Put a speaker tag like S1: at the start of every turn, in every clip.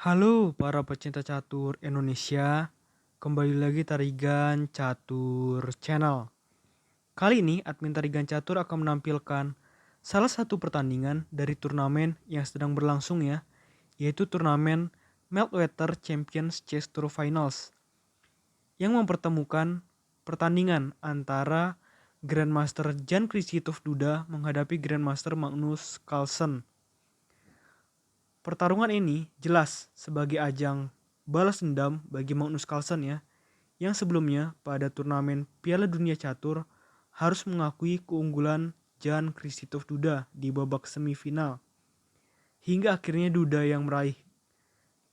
S1: Halo para pecinta catur Indonesia, kembali lagi Tarigan Catur Channel. Kali ini admin Tarigan Catur akan menampilkan salah satu pertandingan dari turnamen yang sedang berlangsung ya, yaitu turnamen Meltwater Champions Chess Tour Finals yang mempertemukan pertandingan antara Grandmaster Jan Kristitof Duda menghadapi Grandmaster Magnus Carlsen. Pertarungan ini jelas sebagai ajang balas dendam bagi Magnus Carlsen ya, yang sebelumnya pada turnamen Piala Dunia Catur harus mengakui keunggulan Jan Kristitof Duda di babak semifinal. Hingga akhirnya Duda yang meraih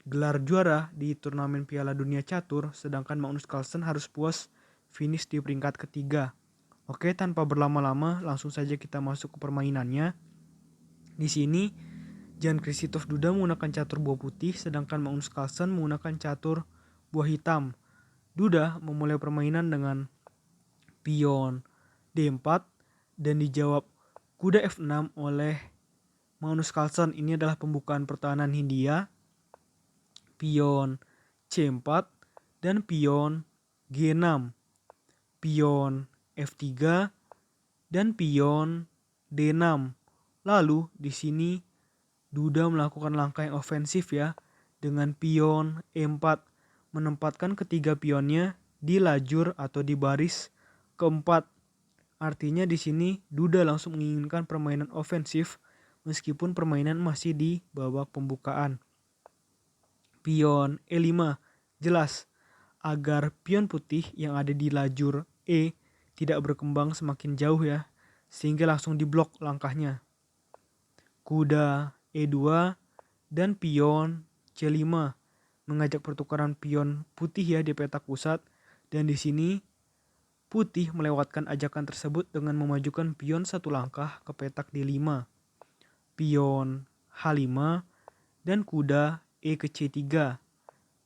S1: gelar juara di turnamen Piala Dunia Catur, sedangkan Magnus Carlsen harus puas finish di peringkat ketiga. Oke, tanpa berlama-lama langsung saja kita masuk ke permainannya. Di sini Jan Kristitof Duda menggunakan catur buah putih, sedangkan Magnus Carlsen menggunakan catur buah hitam. Duda memulai permainan dengan pion D4 dan dijawab kuda F6 oleh Magnus Carlsen. Ini adalah pembukaan pertahanan Hindia. Pion C4 dan pion G6. Pion F3 dan pion D6. Lalu di sini Duda melakukan langkah yang ofensif ya, dengan pion E4 menempatkan ketiga pionnya di lajur atau di baris keempat. Artinya di sini Duda langsung menginginkan permainan ofensif meskipun permainan masih di babak pembukaan. Pion E5 jelas agar pion putih yang ada di lajur E tidak berkembang semakin jauh ya, sehingga langsung diblok langkahnya. Kuda E2 dan pion C5 mengajak pertukaran pion putih ya di petak pusat, dan di sini putih melewatkan ajakan tersebut dengan memajukan pion satu langkah ke petak D5, pion H5 dan kuda E ke C3,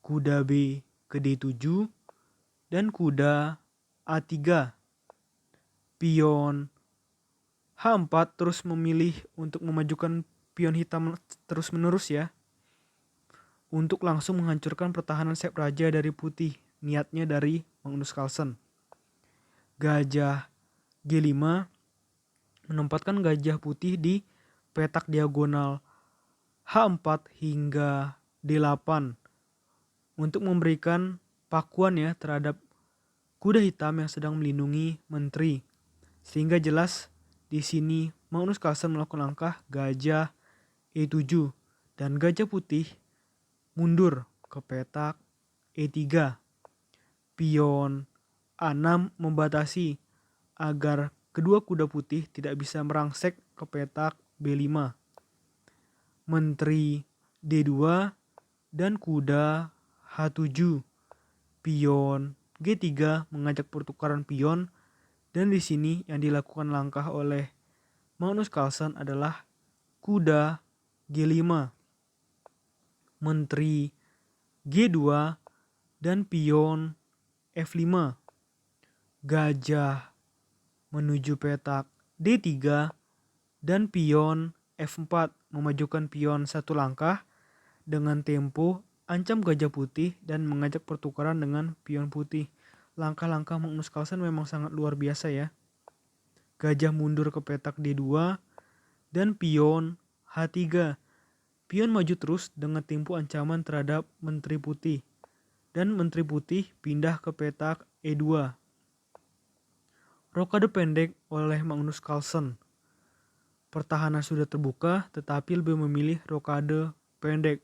S1: kuda B ke D7 dan kuda A3. Pion H4 terus memilih untuk memajukan pion hitam terus-menerus ya, untuk langsung menghancurkan pertahanan sep raja dari putih, niatnya dari Magnus Carlsen. Gajah G5 menempatkan gajah putih di petak diagonal H4 hingga D8 untuk memberikan pakuan ya terhadap kuda hitam yang sedang melindungi menteri. Sehingga jelas di sini Magnus Carlsen melakukan langkah gajah E7 dan gajah putih mundur ke petak E3. Pion A6 membatasi agar kedua kuda putih tidak bisa merangsek ke petak B5. Menteri D2 dan kuda H7. Pion G3 mengajak pertukaran pion, dan di sini yang dilakukan langkah oleh Magnus Carlsen adalah kuda G5. Menteri G2 dan pion F5. Gajah menuju petak D3 dan pion F4 memajukan pion satu langkah dengan tempo ancam gajah putih dan mengajak pertukaran dengan pion putih. Langkah-langkah Magnus Carlsen memang sangat luar biasa ya. Gajah mundur ke petak D2 dan pion H3. Pion maju terus dengan tempo ancaman terhadap menteri putih, dan menteri putih pindah ke petak E2. Rokade pendek oleh Magnus Carlsen. Pertahanan sudah terbuka tetapi lebih memilih rokade pendek.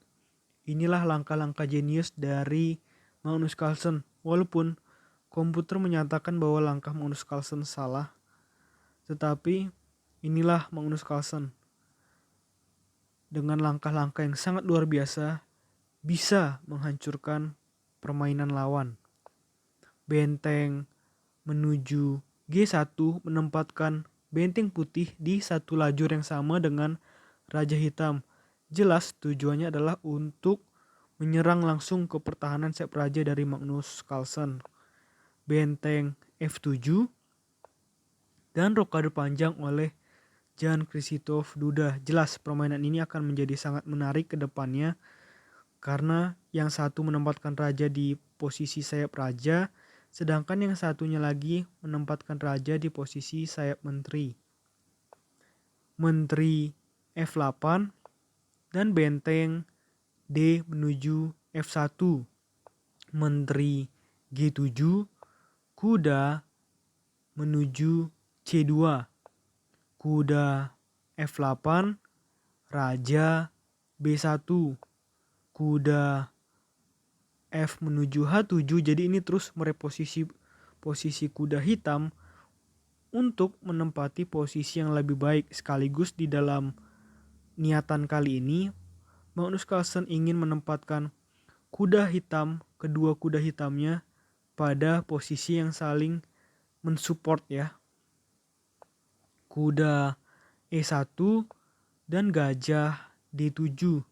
S1: Inilah langkah-langkah jenius dari Magnus Carlsen. Walaupun komputer menyatakan bahwa langkah Magnus Carlsen salah, tetapi inilah Magnus Carlsen. Dengan langkah-langkah yang sangat luar biasa, bisa menghancurkan permainan lawan. Benteng menuju G1 menempatkan benteng putih di satu lajur yang sama dengan Raja Hitam. Jelas tujuannya adalah untuk menyerang langsung ke pertahanan sep raja dari Magnus Carlsen. Benteng F7 dan rokade panjang oleh Jan Kristitof Duda. Jelas permainan ini akan menjadi sangat menarik ke depannya. karena yang satu menempatkan raja di posisi sayap raja, sedangkan yang satunya lagi menempatkan raja di posisi sayap menteri. Menteri F8 dan benteng D menuju F1. Menteri G7, kuda menuju C2. Kuda F8, raja B1. Kuda F menuju H7, jadi ini terus mereposisi posisi kuda hitam untuk menempati posisi yang lebih baik. Sekaligus di dalam niatan kali ini, Magnus Carlsen ingin menempatkan kuda hitam, kedua kuda hitamnya pada posisi yang saling mensupport ya. Kuda E1 dan gajah D7.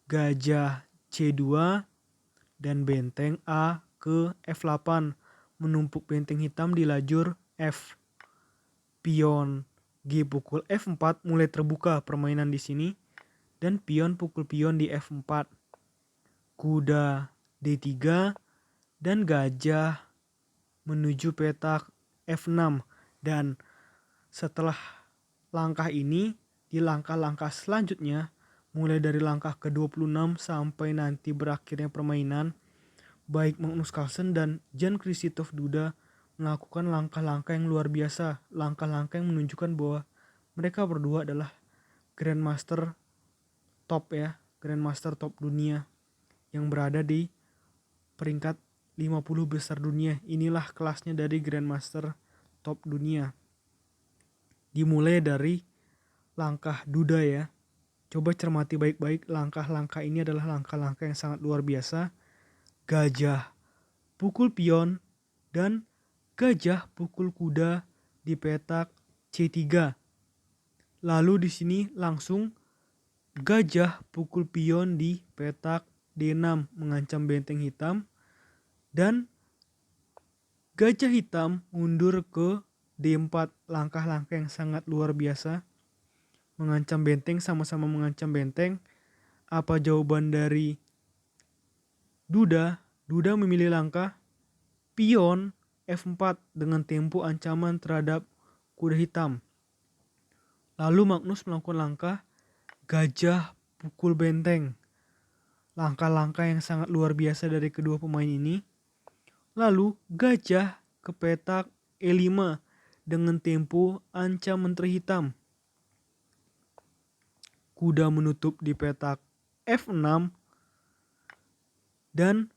S1: Gajah C2 dan benteng A ke F8 menumpuk benteng hitam di lajur F. Pion G pukul F4 mulai terbuka permainan di sini dan pion pukul pion di F4. Kuda D3 dan gajah menuju petak F6, dan setelah langkah ini di langkah-langkah selanjutnya mulai dari langkah ke-26 sampai nanti berakhirnya permainan, baik Magnus Carlsen dan Jan Krzysztof Duda melakukan langkah-langkah yang luar biasa, langkah-langkah yang menunjukkan bahwa mereka berdua adalah Grandmaster top ya, Grandmaster top dunia yang berada di peringkat 50 besar dunia. Inilah kelasnya dari Grandmaster top dunia. Dimulai dari langkah Duda ya. Coba cermati baik-baik, langkah-langkah ini adalah langkah-langkah yang sangat luar biasa. Gajah pukul pion dan gajah pukul kuda di petak C3. Lalu di sini langsung gajah pukul pion di petak D6 mengancam benteng hitam, dan gajah hitam mundur ke D4. Langkah-langkah yang sangat luar biasa. Mengancam benteng, sama-sama mengancam benteng. Apa jawaban dari Duda? Duda memilih langkah pion F4 dengan tempo ancaman terhadap kuda hitam. Lalu Magnus melakukan langkah gajah pukul benteng. Langkah-langkah yang sangat luar biasa dari kedua pemain ini. Lalu gajah ke petak E5 dengan tempo ancam menteri hitam. Kuda menutup di petak F6 dan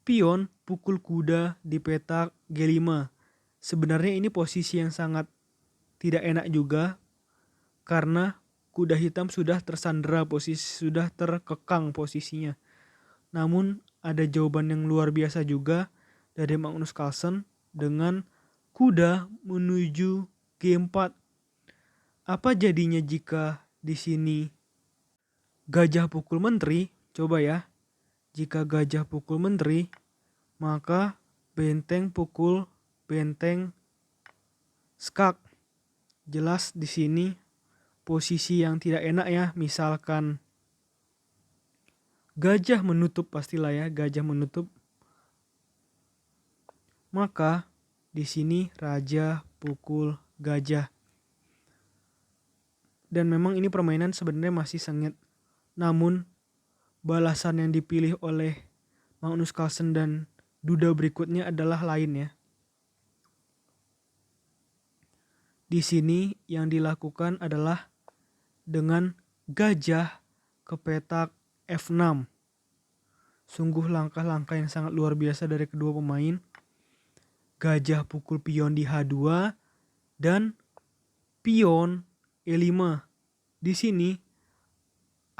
S1: pion pukul kuda di petak G5. Sebenarnya ini posisi yang sangat tidak enak juga karena kuda hitam sudah tersandera, sudah terkekang posisinya. Namun ada jawaban yang luar biasa juga dari Magnus Carlsen dengan kuda menuju G4. Apa jadinya jika di sini gajah pukul menteri? Coba ya. Jika gajah pukul menteri, maka benteng pukul benteng skak. Jelas di sini posisi yang tidak enak ya. Misalkan gajah menutup, pastilah ya, gajah menutup. Maka di sini raja pukul gajah. Dan memang ini permainan sebenarnya masih sengit. Namun balasan yang dipilih oleh Magnus Carlsen dan Duda berikutnya adalah lain ya. Di sini yang dilakukan adalah dengan gajah ke petak F6. Sungguh langkah-langkah yang sangat luar biasa dari kedua pemain. Gajah pukul pion di H2 dan pion E5. Di sini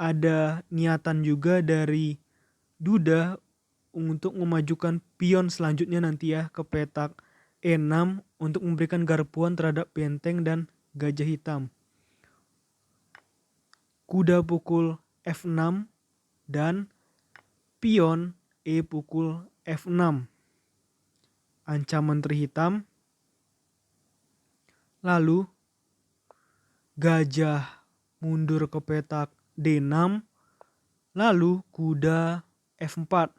S1: ada niatan juga dari Duda untuk memajukan pion selanjutnya nanti ya ke petak E6 untuk memberikan garpuan terhadap benteng dan gajah hitam. Kuda pukul F6 dan pion E pukul F6. Ancaman menteri hitam. Lalu gajah mundur ke petak D6 Lalu kuda F4.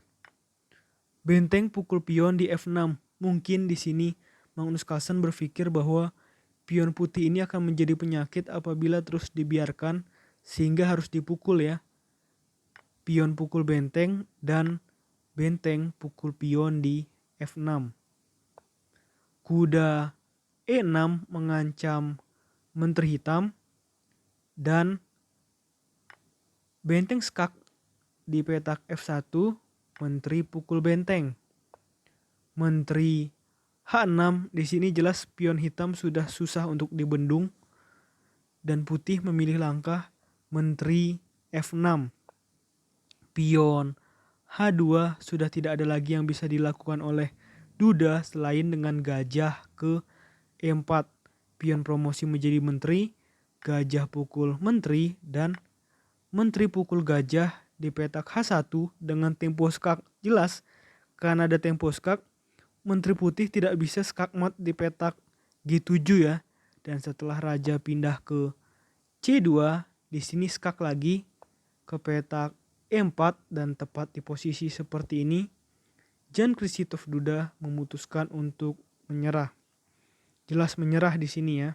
S1: Benteng pukul pion di F6. Mungkin di sini Magnus Carlsen berpikir bahwa pion putih ini akan menjadi penyakit apabila terus dibiarkan sehingga harus dipukul ya. Pion pukul benteng dan benteng pukul pion di F6. Kuda E6 mengancam Menteri Hitam dan benteng skak di petak F1, Menteri pukul benteng. Menteri H6 di sini jelas pion hitam sudah susah untuk dibendung dan putih memilih langkah Menteri F6. Pion H2 sudah tidak ada lagi yang bisa dilakukan oleh Duda selain dengan gajah ke E4. Pion promosi menjadi menteri, gajah pukul menteri, dan menteri pukul gajah di petak H1 dengan tempo skak. Jelas karena ada tempo skak, menteri putih tidak bisa skakmat di petak G7 ya. Dan setelah raja pindah ke C2, di sini skak lagi ke petak E4 dan tepat di posisi seperti ini, Jan Krzysztof Duda memutuskan untuk menyerah. Jelas menyerah di sini ya.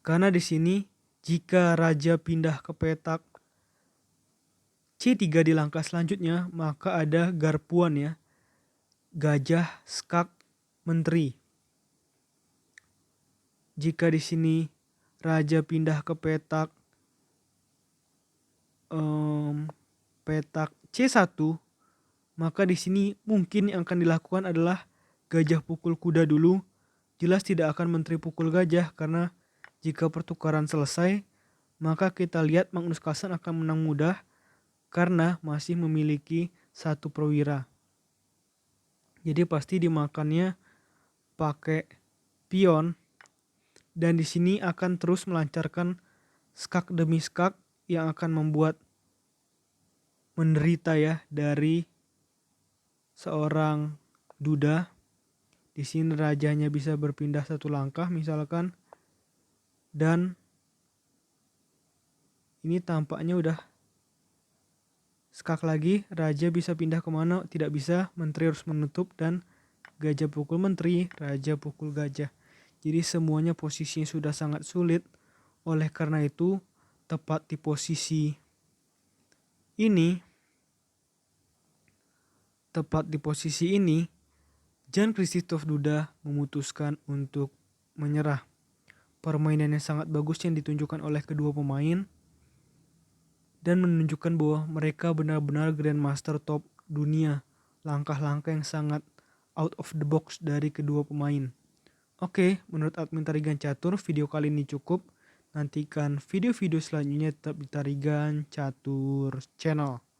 S1: Karena di sini jika raja pindah ke petak C3 di langkah selanjutnya, maka ada garpuan ya. Gajah, skak, menteri. Jika di sini raja pindah ke petak C1, maka di sini mungkin yang akan dilakukan adalah gajah pukul kuda dulu. Jelas tidak akan menteri pukul gajah karena jika pertukaran selesai, maka kita lihat Magnus Carlsen akan menang mudah karena masih memiliki satu perwira. Jadi pasti dimakannya pakai pion dan di sini akan terus melancarkan skak demi skak yang akan membuat menderita ya dari seorang Duda. Di sini rajanya bisa berpindah satu langkah misalkan, dan ini tampaknya udah skak lagi. Raja bisa pindah kemana? Tidak bisa. Menteri harus menutup dan gajah pukul menteri, raja pukul gajah. Jadi semuanya posisinya sudah sangat sulit. Oleh karena itu tepat di posisi ini, Jan Krzysztof Duda memutuskan untuk menyerah. Permainan yang sangat bagus yang ditunjukkan oleh kedua pemain dan menunjukkan bahwa mereka benar-benar grandmaster top dunia. Langkah-langkah yang sangat out of the box dari kedua pemain. Oke, menurut admin Tarigan Catur, video kali ini cukup. Nantikan video-video selanjutnya tetap di Tarigan Catur Channel.